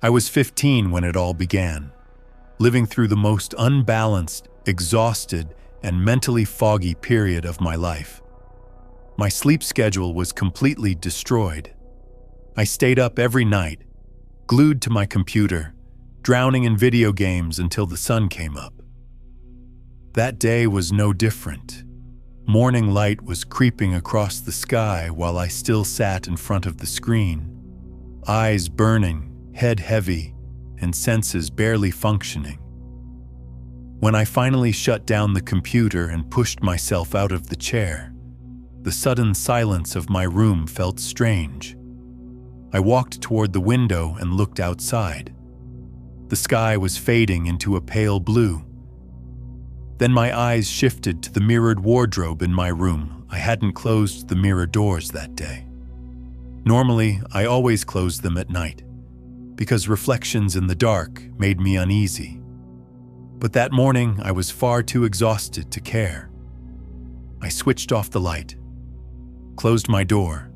I was 15 when it all began, living through the most unbalanced, exhausted, and mentally foggy period of my life. My sleep schedule was completely destroyed. I stayed up every night, glued to my computer, drowning in video games until the sun came up. That day was no different. Morning light was creeping across the sky while I still sat in front of the screen, eyes burning, head heavy, and senses barely functioning. When I finally shut down the computer and pushed myself out of the chair, the sudden silence of my room felt strange. I walked toward the window and looked outside. The sky was fading into a pale blue. Then my eyes shifted to the mirrored wardrobe in my room. I hadn't closed the mirror doors that day. Normally, I always closed them at night, because reflections in the dark made me uneasy. But that morning, I was far too exhausted to care. I switched off the light, closed my door,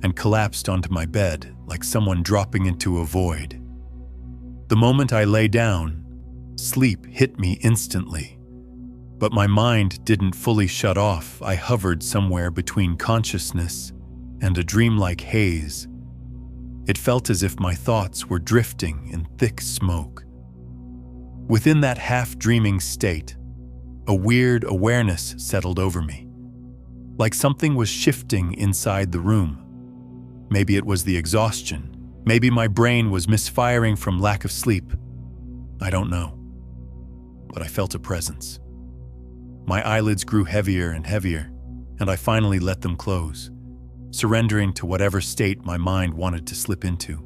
and collapsed onto my bed like someone dropping into a void. The moment I lay down, sleep hit me instantly. But my mind didn't fully shut off. I hovered somewhere between consciousness and a dreamlike haze. It felt as if my thoughts were drifting in thick smoke. Within that half-dreaming state, a weird awareness settled over me, like something was shifting inside the room. Maybe it was the exhaustion. Maybe my brain was misfiring from lack of sleep. I don't know. But I felt a presence. My eyelids grew heavier and heavier, and I finally let them close, surrendering to whatever state my mind wanted to slip into.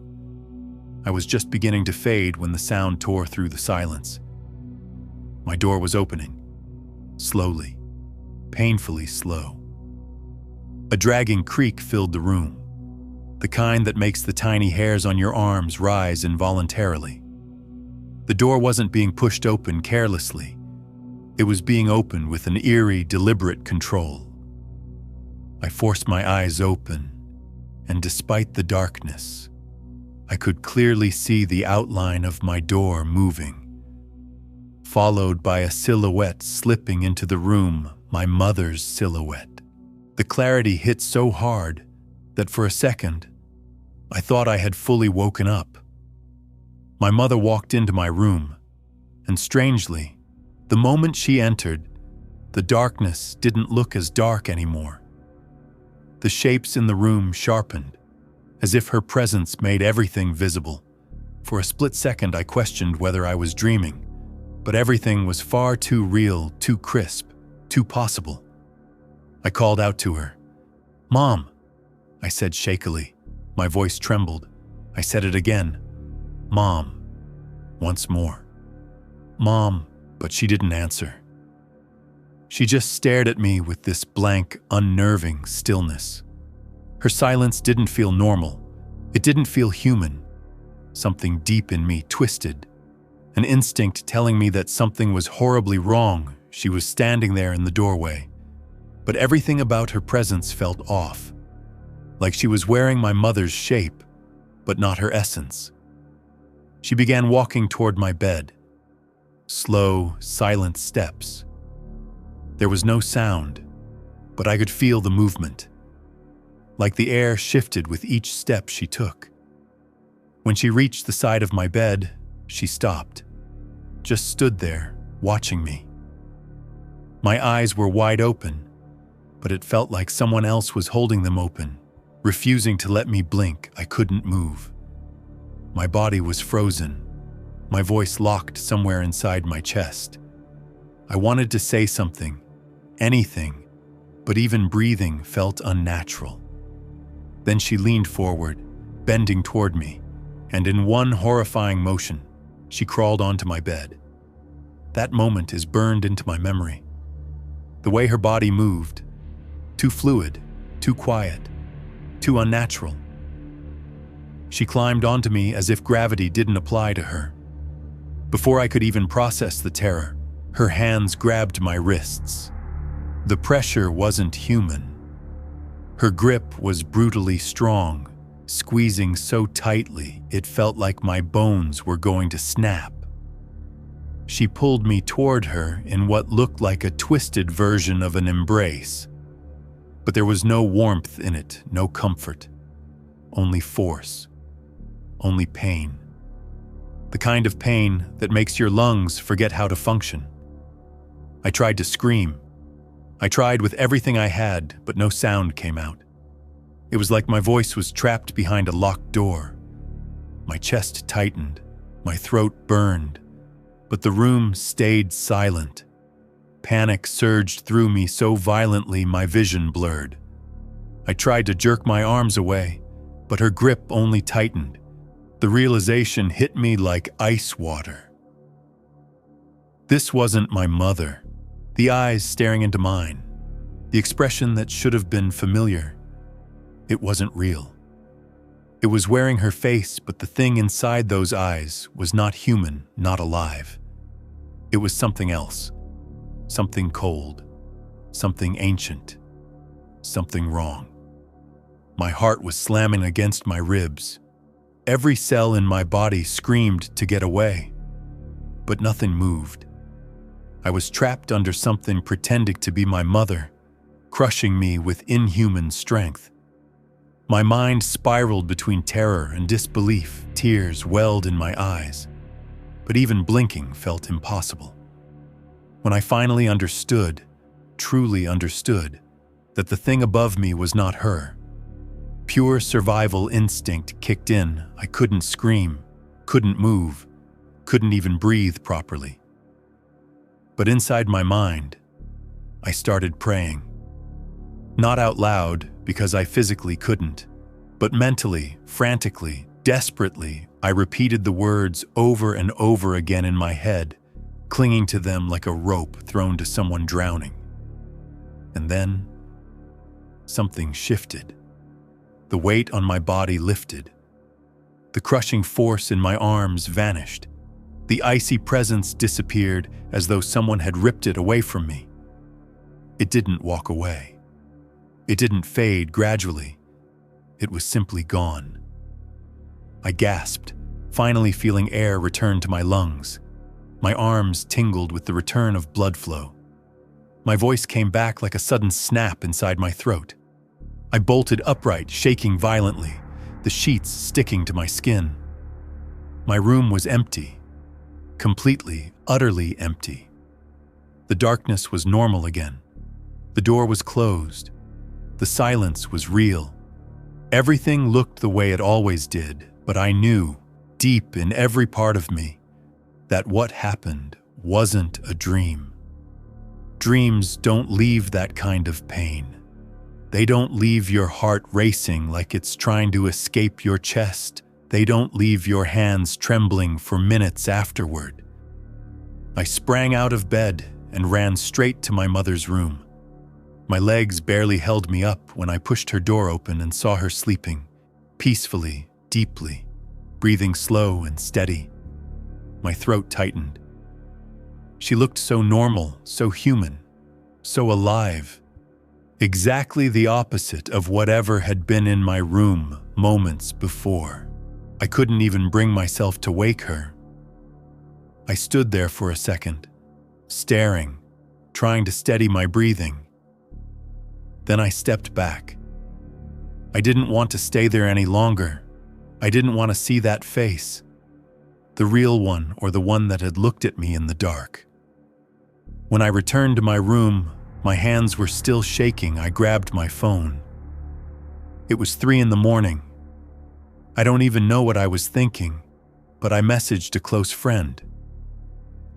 I was just beginning to fade when the sound tore through the silence. My door was opening, slowly, painfully slow. A dragging creak filled the room, the kind that makes the tiny hairs on your arms rise involuntarily. The door wasn't being pushed open carelessly. It was being opened with an eerie, deliberate control. I forced my eyes open, and despite the darkness, I could clearly see the outline of my door moving, followed by a silhouette slipping into the room, my mother's silhouette. The clarity hit so hard that for a second, I thought I had fully woken up. My mother walked into my room, and strangely, the moment she entered, the darkness didn't look as dark anymore. The shapes in the room sharpened, as if her presence made everything visible. For a split second, I questioned whether I was dreaming, but everything was far too real, too crisp, too possible. I called out to her. "Mom," I said shakily. My voice trembled. I said it again. "Mom," once more. "Mom," but she didn't answer. She just stared at me with this blank, unnerving stillness. Her silence didn't feel normal. It didn't feel human. Something deep in me twisted. An instinct telling me that something was horribly wrong. She was standing there in the doorway. But everything about her presence felt off. Like she was wearing my mother's shape, but not her essence. She began walking toward my bed. Slow, silent steps. There was no sound, but I could feel the movement. Like the air shifted with each step she took. When she reached the side of my bed, she stopped, just stood there, watching me. My eyes were wide open, but it felt like someone else was holding them open, refusing to let me blink. I couldn't move. My body was frozen, my voice locked somewhere inside my chest. I wanted to say something, anything, but even breathing felt unnatural. Then she leaned forward, bending toward me, and in one horrifying motion, she crawled onto my bed. That moment is burned into my memory. The way her body moved, too fluid, too quiet, too unnatural. She climbed onto me as if gravity didn't apply to her. Before I could even process the terror, her hands grabbed my wrists. The pressure wasn't human. Her grip was brutally strong, squeezing so tightly it felt like my bones were going to snap. She pulled me toward her in what looked like a twisted version of an embrace. But there was no warmth in it, no comfort. Only force. Only pain. The kind of pain that makes your lungs forget how to function. I tried to scream. I tried with everything I had, but no sound came out. It was like my voice was trapped behind a locked door. My chest tightened, my throat burned, but the room stayed silent. Panic surged through me so violently my vision blurred. I tried to jerk my arms away, but her grip only tightened. The realization hit me like ice water. This wasn't my mother. The eyes staring into mine, the expression that should have been familiar. It wasn't real. It was wearing her face, but the thing inside those eyes was not human, not alive. It was something else. Something cold. Something ancient. Something wrong. My heart was slamming against my ribs. Every cell in my body screamed to get away. But nothing moved. I was trapped under something pretending to be my mother, crushing me with inhuman strength. My mind spiraled between terror and disbelief. Tears welled in my eyes, but even blinking felt impossible. When I finally understood, truly understood, that the thing above me was not her, pure survival instinct kicked in. I couldn't scream, couldn't move, couldn't even breathe properly. But inside my mind, I started praying. Not out loud, because I physically couldn't, but mentally, frantically, desperately, I repeated the words over and over again in my head, clinging to them like a rope thrown to someone drowning. And then, something shifted. The weight on my body lifted. The crushing force in my arms vanished. The icy presence disappeared as though someone had ripped it away from me. It didn't walk away. It didn't fade gradually. It was simply gone. I gasped, finally feeling air return to my lungs. My arms tingled with the return of blood flow. My voice came back like a sudden snap inside my throat. I bolted upright, shaking violently, the sheets sticking to my skin. My room was empty. Completely, utterly empty. The darkness was normal again. The door was closed. The silence was real. Everything looked the way it always did, but I knew, deep in every part of me, that what happened wasn't a dream. Dreams don't leave that kind of pain. They don't leave your heart racing like it's trying to escape your chest. They don't leave your hands trembling for minutes afterward. I sprang out of bed and ran straight to my mother's room. My legs barely held me up when I pushed her door open and saw her sleeping, peacefully, deeply, breathing slow and steady. My throat tightened. She looked so normal, so human, so alive. Exactly the opposite of whatever had been in my room moments before. I couldn't even bring myself to wake her. I stood there for a second, staring, trying to steady my breathing. Then I stepped back. I didn't want to stay there any longer. I didn't want to see that face, the real one or the one that had looked at me in the dark. When I returned to my room, my hands were still shaking. I grabbed my phone. It was 3 a.m. I don't even know what I was thinking, but I messaged a close friend.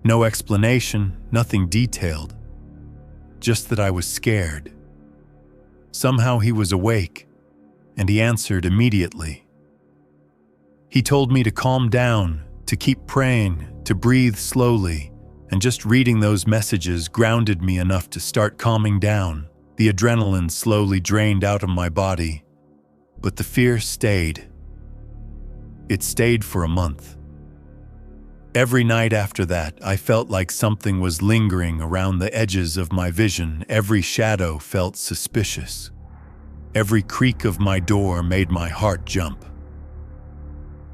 No explanation, nothing detailed, just that I was scared. Somehow he was awake, and he answered immediately. He told me to calm down, to keep praying, to breathe slowly, and just reading those messages grounded me enough to start calming down. The adrenaline slowly drained out of my body, but the fear stayed. It stayed for a month. Every night after that, I felt like something was lingering around the edges of my vision. Every shadow felt suspicious. Every creak of my door made my heart jump.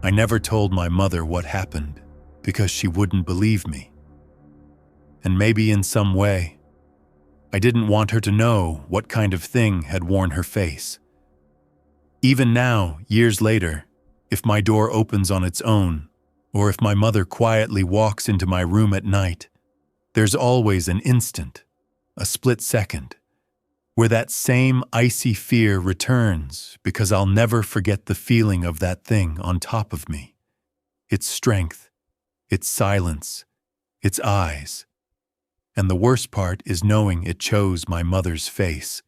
I never told my mother what happened because she wouldn't believe me. And maybe in some way, I didn't want her to know what kind of thing had worn her face. Even now, years later, if my door opens on its own, or if my mother quietly walks into my room at night, there's always an instant, a split second, where that same icy fear returns because I'll never forget the feeling of that thing on top of me. Its strength, its silence, its eyes. And the worst part is knowing it chose my mother's face.